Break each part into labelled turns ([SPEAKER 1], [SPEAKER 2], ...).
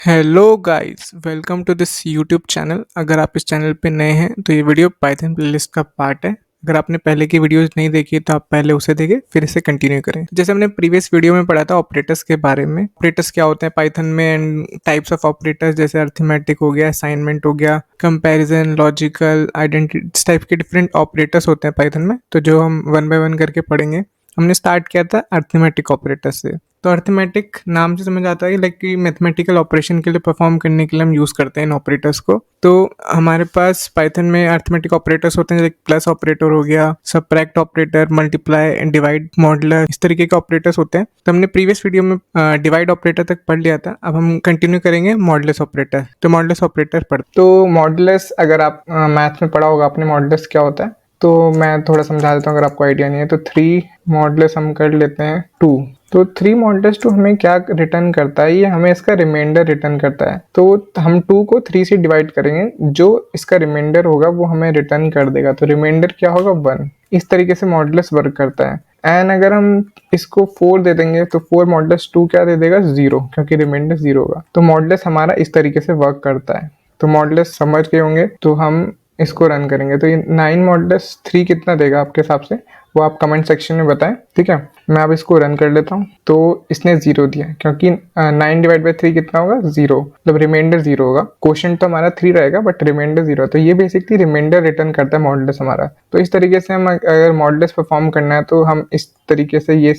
[SPEAKER 1] Hello guys, welcome to this YouTube channel. अगर आप इस चैनल पे नए हैं तो ये वीडियो पाइथन प्लेलिस्ट का पार्ट है। अगर आपने पहले की वीडियोस नहीं देखी तो आप पहले उसे देखें फिर इसे कंटिन्यू करें। जैसे हमने प्रीवियस वीडियो में पढ़ा था ऑपरेटर्स के बारे में, ऑपरेटर्स क्या होते हैं पाइथन में एंड टाइप्स ऑफ ऑपरेटर्स, जैसे अर्थमेटिक हो गया, असाइनमेंट हो गया, कंपैरिजन, लॉजिकल, आइडेंटिटी, इस टाइप के डिफरेंट ऑपरेटर्स होते हैं पाइथन में। तो जो हम वन बाय वन करके पढ़ेंगे। हमने स्टार्ट किया था अर्थमेटिक ऑपरेटर से। तो अर्थमेटिक नाम से समझ आता है लाइक कि मैथमेटिकल ऑपरेशन के लिए परफॉर्म करने के लिए हम यूज़ करते हैं इन ऑपरेटर्स को। तो हमारे पास पाइथन में अर्थमेटिक ऑपरेटर्स होते हैं, जैसे प्लस ऑपरेटर हो गया, subtract operator, multiply and divide, modular, इस तरीके के ऑपरेटर्स होते हैं। तो हमने प्रीवियस वीडियो में डिवाइड ऑपरेटर तक पढ़ लिया था। अब हम कंटिन्यू करेंगे मॉडुलस ऑपरेटर। तो मॉडुलस ऑपरेटर तो मॉडुलस, अगर आप मैथ्स में पढ़ा होगा आपने मॉडुलस क्या होता है, तो मैं थोड़ा समझा देता हूँ अगर आपको आइडिया नहीं है। तो 3 मॉडुलस हम कर लेते हैं 2। तो 3 मॉडुलस 2 हमें क्या रिटर्न करता है, ये हमें इसका रिमाइंडर रिटर्न करता है। तो हम 2 को 3 से डिवाइड करेंगे, जो इसका रिमाइंडर होगा वो हमें रिटर्न कर देगा। तो रिमाइंडर क्या होगा, 1। इस तरीके से मॉडुलस वर्क करता है। एंड अगर हम इसको 4 दे देंगे तो 4 मॉडुलस 2 क्या दे देगा, 0, क्योंकि रिमाइंडर 0 होगा। तो मॉडुलस हमारा इस तरीके से वर्क करता है। तो मॉडुलस समझ गए होंगे, तो हम इसको रन करेंगे। तो ये 9 मॉडुलस 3 कितना देगा आपके हिसाब से, वो आप कमेंट सेक्शन में बताएं, ठीक है। मैं अब इसको रन कर लेता हूँ। तो इसने 0 दिया, क्योंकि 9 डिवाइड बाई 3 कितना होगा, 0, मतलब रिमाइंडर 0 होगा। क्वेश्चन तो हमारा 3 रहेगा बट रिमाइंडर 0। तो ये बेसिकली रिमाइंडर रिटर्न करता है मॉडुलस हमारा। तो इस तरीके से हम अगर मॉडुलस परफॉर्म करना है तो हम इस तरीके से ये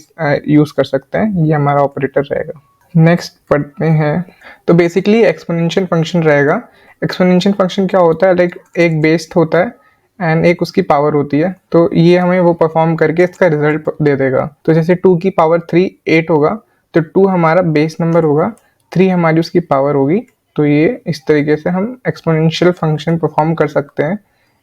[SPEAKER 1] यूज़ कर सकते हैं। ये हमारा ऑपरेटर रहेगा। नेक्स्ट पढ़ते हैं। तो बेसिकली एक्सपोनेंशियल फंक्शन रहेगा। एक्सपोनेंशियल फंक्शन क्या होता है, लाइक एक बेस होता है एंड एक उसकी पावर होती है। तो ये हमें वो परफॉर्म करके इसका रिजल्ट दे देगा। तो जैसे 2 की पावर 3 8 होगा, तो 2 हमारा बेस नंबर होगा, 3 हमारी उसकी पावर होगी। तो ये इस तरीके से हम एक्सपोनेंशियल फंक्शन परफॉर्म कर सकते हैं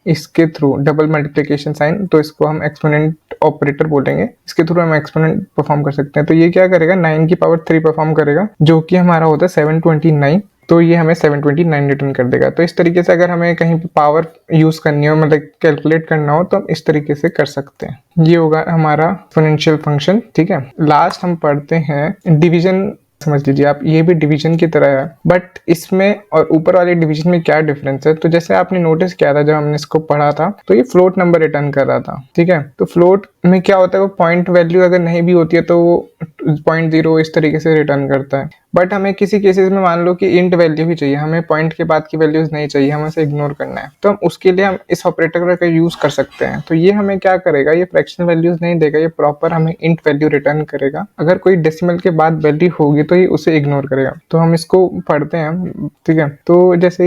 [SPEAKER 1] इसके थ्रू। डबल मल्टीप्लिकेशन साइन, तो इसको हम एक्सपोनेंट ऑपरेटर बोलेंगे। इसके थ्रू हम एक्सपोनेंट परफॉर्म कर सकते हैं। तो ये क्या करेगा, 9 की पावर 3 परफॉर्म करेगा, जो कि हमारा होता है 729। तो ये हमें 729 रिटर्न कर देगा। तो इस तरीके से अगर हमें कहीं पे पावर यूज़ करनी हो, मतलब कैलकुलेट करना हो, तो हम इस तरीके से कर सकते हैं। ये होगा हमारा एक्सपोनेंशियल फंक्शन, ठीक है। लास्ट हम पढ़ते हैं डिवीजन। समझ लीजिए आप, ये भी डिवीजन की तरह है, बट इसमें और ऊपर वाले डिवीजन में क्या डिफरेंस है। तो जैसे आपने नोटिस किया था जब हमने इसको पढ़ा था, तो ये फ्लोट नंबर रिटर्न कर रहा था, ठीक है। तो फ्लोट में क्या होता है, वो पॉइंट वैल्यू अगर नहीं भी होती है तो वो 0.0 इस तरीके से रिटर्न करता है। बट हमें किसी केसेस में मान लो कि इंट वैल्यू ही चाहिए, हमें पॉइंट के बाद की वैल्यूज नहीं चाहिए, हमें उसे इग्नोर करना है, तो हम उसके लिए हम इस ऑपरेटर का यूज कर सकते हैं। तो ये हमें क्या करेगा, ये फ्रैक्शनल वैल्यूज नहीं देगा, ये प्रॉपर हमें इंट वैल्यू रिटर्न करेगा। अगर कोई डेसिमल के बाद वैल्यू होगी तो ये उसे इग्नोर करेगा। तो हम इसको पढ़ते हैं, ठीक है। तो जैसे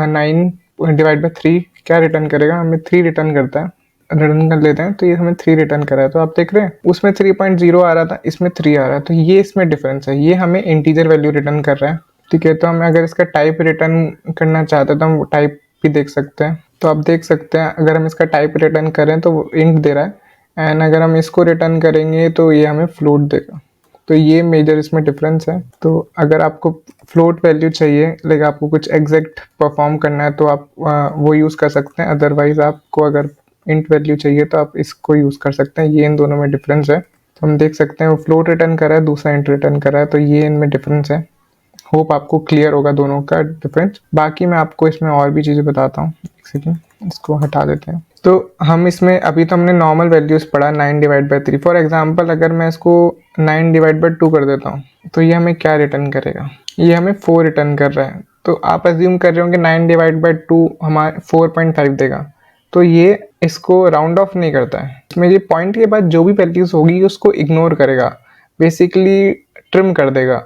[SPEAKER 1] 9 डिवाइड बाई 3 क्या रिटर्न करेगा, हमें 3 रिटर्न करता है। रिटर्न कर लेते हैं, तो ये हमें 3 रिटर्न करा है। तो आप देख रहे हैं उसमें 3.0 आ रहा था, इसमें 3 आ रहा है। तो ये इसमें डिफरेंस है, ये हमें इंटीजर वैल्यू रिटर्न कर रहा है, ठीक है। तो हम अगर इसका टाइप रिटर्न करना चाहते हैं तो हम टाइप भी देख सकते हैं। तो आप देख सकते हैं अगर हम इसका टाइप रिटर्न करें तो वो इंट दे रहा है, एंड अगर हम इसको रिटर्न करेंगे तो ये हमें फ्लोट देगा। तो ये मेजर इसमें डिफरेंस है। तो अगर आपको फ्लोट वैल्यू चाहिए, लाइक आपको कुछ एग्जैक्ट परफॉर्म करना है, तो आप वो यूज़ कर सकते हैं। अदरवाइज आपको अगर इंट वैल्यू चाहिए तो आप इसको यूज़ कर सकते हैं। ये इन दोनों में डिफरेंस है। तो हम देख सकते हैं वो फ्लोट रिटर्न कर रहा है, दूसरा इंट रिटर्न कर रहा है। तो ये इनमें डिफरेंस है। होप आपको क्लियर होगा दोनों का डिफरेंस। बाकी मैं आपको इसमें और भी चीज़ें बताता हूँ। एक सेकेंड, इसको हटा देते हैं। तो हम इसमें अभी तो हमने नॉर्मल वैल्यूज़ पढ़ा, 9 डिवाइड बाई 3। फॉर एग्जाम्पल अगर मैं इसको 9 डिवाइड बाई 2 कर देता हूँ, तो ये हमें क्या रिटर्न करेगा, ये हमें 4 रिटर्न कर रहा है। तो आप अज्यूम कर रहे होंगे 9 डिवाइड बाई 2 हमारे 4.5 देगा। तो ये इसको राउंड ऑफ नहीं करता है, इसमें ये पॉइंट के बाद जो भी वैल्यूज होगी उसको इग्नोर करेगा, बेसिकली ट्रिम कर देगा।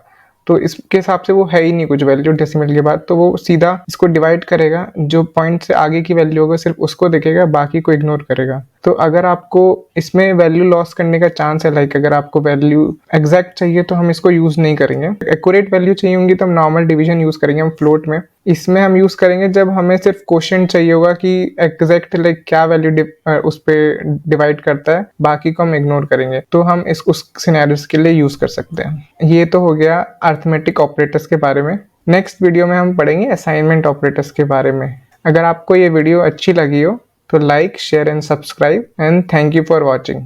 [SPEAKER 1] तो इसके हिसाब से वो है ही नहीं कुछ वैल्यू डेसिमल के बाद, तो वो सीधा इसको डिवाइड करेगा, जो पॉइंट से आगे की वैल्यू होगा सिर्फ उसको देखेगा, बाकी को इग्नोर करेगा। तो अगर आपको इसमें वैल्यू लॉस करने का चांस है, लाइक अगर आपको वैल्यू एग्जैक्ट चाहिए तो हम इसको यूज नहीं करेंगे। एक्यूरेट वैल्यू चाहिए होंगी तो हम नॉर्मल डिवीजन यूज करेंगे, हम फ्लोट में। इसमें हम यूज करेंगे जब हमें सिर्फ क्वेश्चन चाहिए होगा कि एग्जैक्ट लाइक क्या वैल्यू उस पर डिवाइड करता है, बाकी को हम इग्नोर करेंगे। तो हम उस सिनेरियोस के लिए यूज कर सकते हैं। ये तो हो गया अर्थमेटिक ऑपरेटर्स के बारे में। नेक्स्ट वीडियो में हम पढ़ेंगे असाइनमेंट ऑपरेटर्स के बारे में। अगर आपको ये वीडियो अच्छी लगी हो तो like, share and subscribe, and thank you for watching.